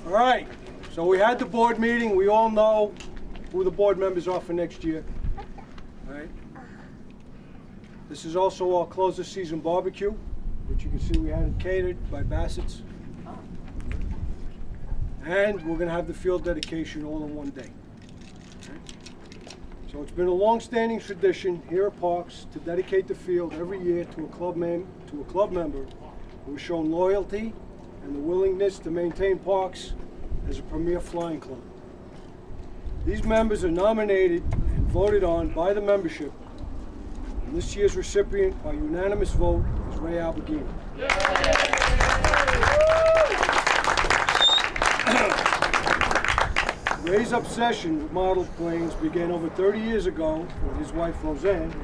All right, so we had the board meeting. We all know who the board members are for next year. All right. This is also our close of season barbecue, which you can see we had it catered by Bassett's. And we're going to have the field dedication all in one day. So it's been a long-standing tradition here at Parks to dedicate the field every year to a club member who has shown loyalty and the willingness to maintain Parks as a premier flying club. These members are nominated and voted on by the membership, and this year's recipient by unanimous vote is Ray Alberghini. Ray's obsession with model planes began over 30 years ago when his wife Roseanne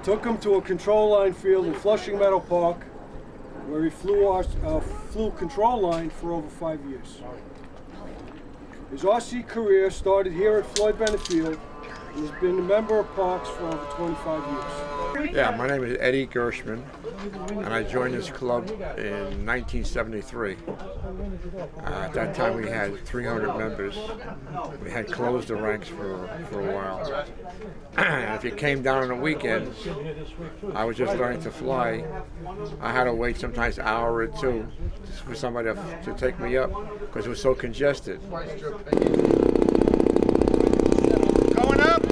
took him to a control line field in Flushing Meadow Park, where he flew control line for over 5 years. His RC career started here at Floyd Bennett Field, and he's been a member of Parks for over 25 years. Yeah, my name is Eddie Gershman, and I joined this club in 1973. At that time we had 300 members. We had closed the ranks for a while. And if you came down on the weekends, I was just learning to fly. I had to wait sometimes an hour or two for somebody to take me up because it was so congested. Going up!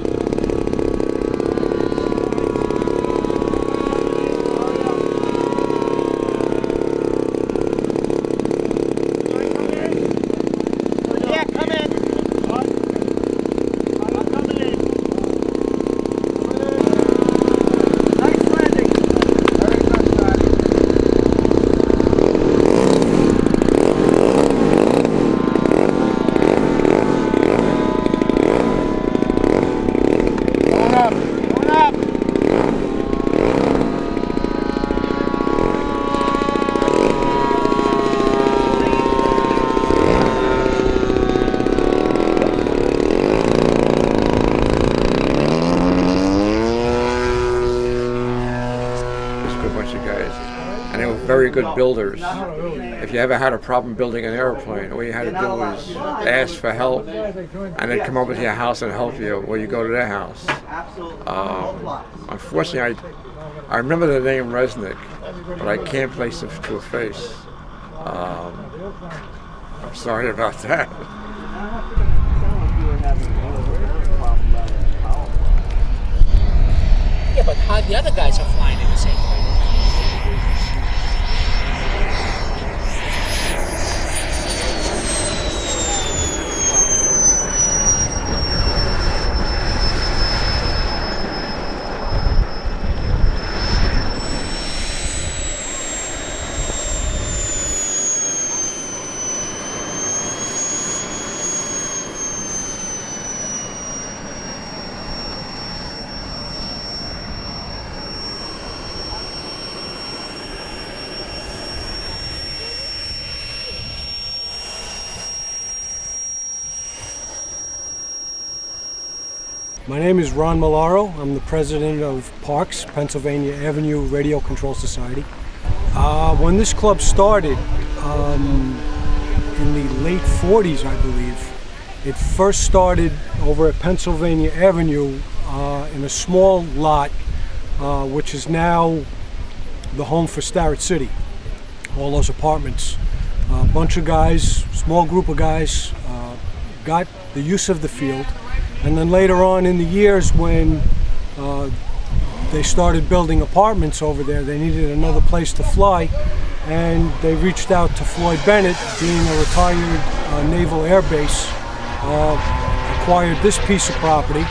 And they were very good builders. If you ever had a problem building an airplane, all you had to do was ask for help, and they'd come over to your house and help you, or you go to their house. Unfortunately, I remember the name Resnick, but I can't place it to a face. I'm sorry about that. Yeah, but how the other guys are flying in the same way? My name is Ron Malaro. I'm the president of Parcs, Pennsylvania Avenue Radio Control Society. When this club started in the late 40s, I believe, it first started over at Pennsylvania Avenue in a small lot, which is now the home for Starrett City, all those apartments. A bunch of guys, small group of guys, got the use of the field. And then later on in the years when they started building apartments over there, they needed another place to fly, and they reached out to Floyd Bennett, being a retired Naval Air Base, acquired this piece of property,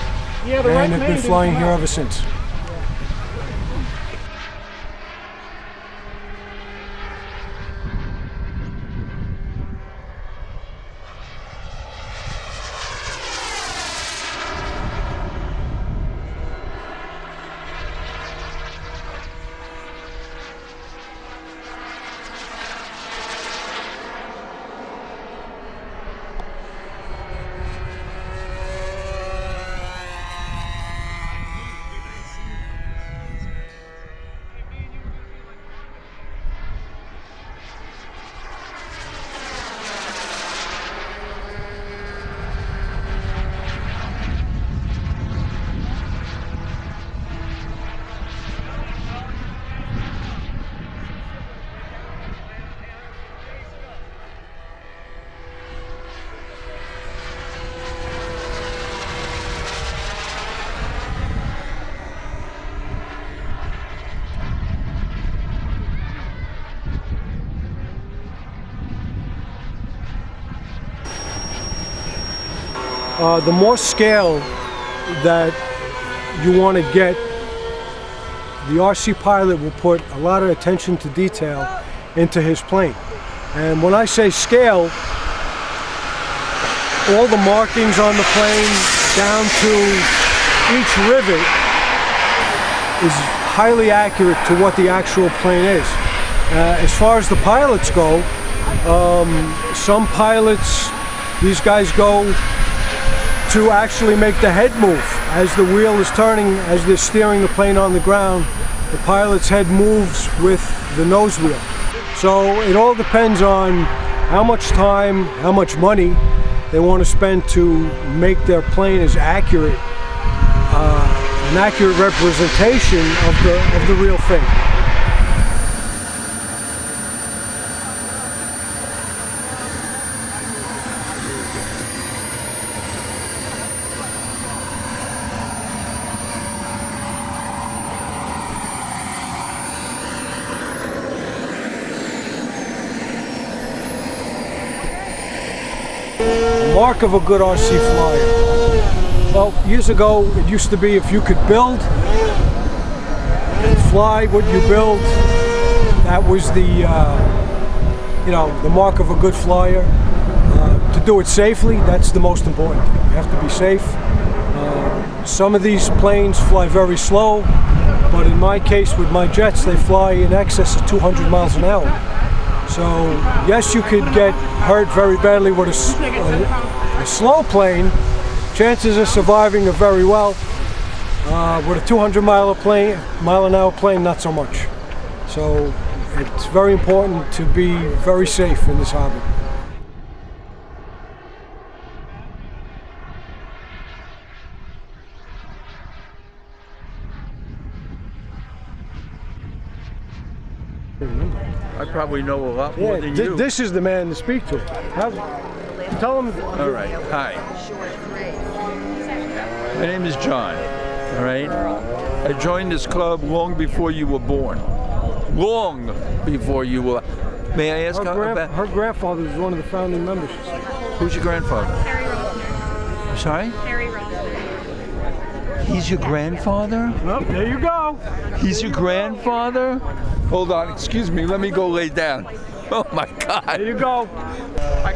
and have been flying here ever since. the more scale that you want to get, the RC pilot will put a lot of attention to detail into his plane. And when I say scale, all the markings on the plane down to each rivet is highly accurate to what the actual plane is. As far as the pilots go, some pilots, these guys go to actually make the head move. As the wheel is turning, as they're steering the plane on the ground, the pilot's head moves with the nose wheel. So it all depends on how much time, how much money they want to spend to make their plane as accurate, an accurate representation of the real thing. Mark of a good RC flyer. Well, years ago it used to be if you could build and fly what you build, that was the the mark of a good flyer. To do it safely, that's the most important thing. You have to be safe. Some of these planes fly very slow, but in my case with my jets, they fly in excess of 200 miles an hour. So yes, you could get hurt very badly with a slow plane. Chances of surviving are very well. With a 200 mile an hour plane, not so much. So it's very important to be very safe in this hobby. I probably know a lot more than you. This is the man to speak to. Tell him. All right. Hi. My name is John. All right. I joined this club long before you were born. Long before you were. May I ask about? Her grandfather was one of the founding members. Who's your grandfather? Harry Rothner. Sorry? Harry Rothner. He's your grandfather? Oh, there you go. He's your grandfather? Hold on. Excuse me. Let me go lay down. Oh my God. There you go. I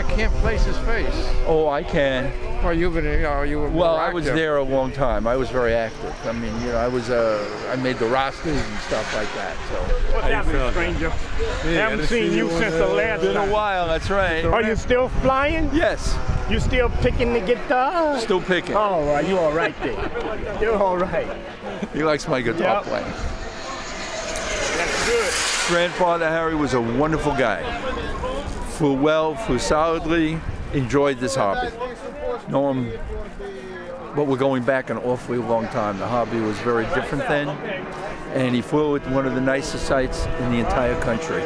can't place his face. Oh, I can. Well, you were. Well, I was there a long time. I was very active. I mean, I made the rosters and stuff like that. So. What's happening, stranger? Haven't seen you since the last Been a time. while. That's right. Are you still flying? Yes. You still picking the guitar? Still picking. All right, you all right there. You're all right. He likes my guitar Yep. playing. That's good. Grandfather Harry was a wonderful guy. Flew well, flew solidly, enjoyed this hobby. Know him, but we're going back an awfully long time. The hobby was very different then, and he flew at one of the nicest sites in the entire country.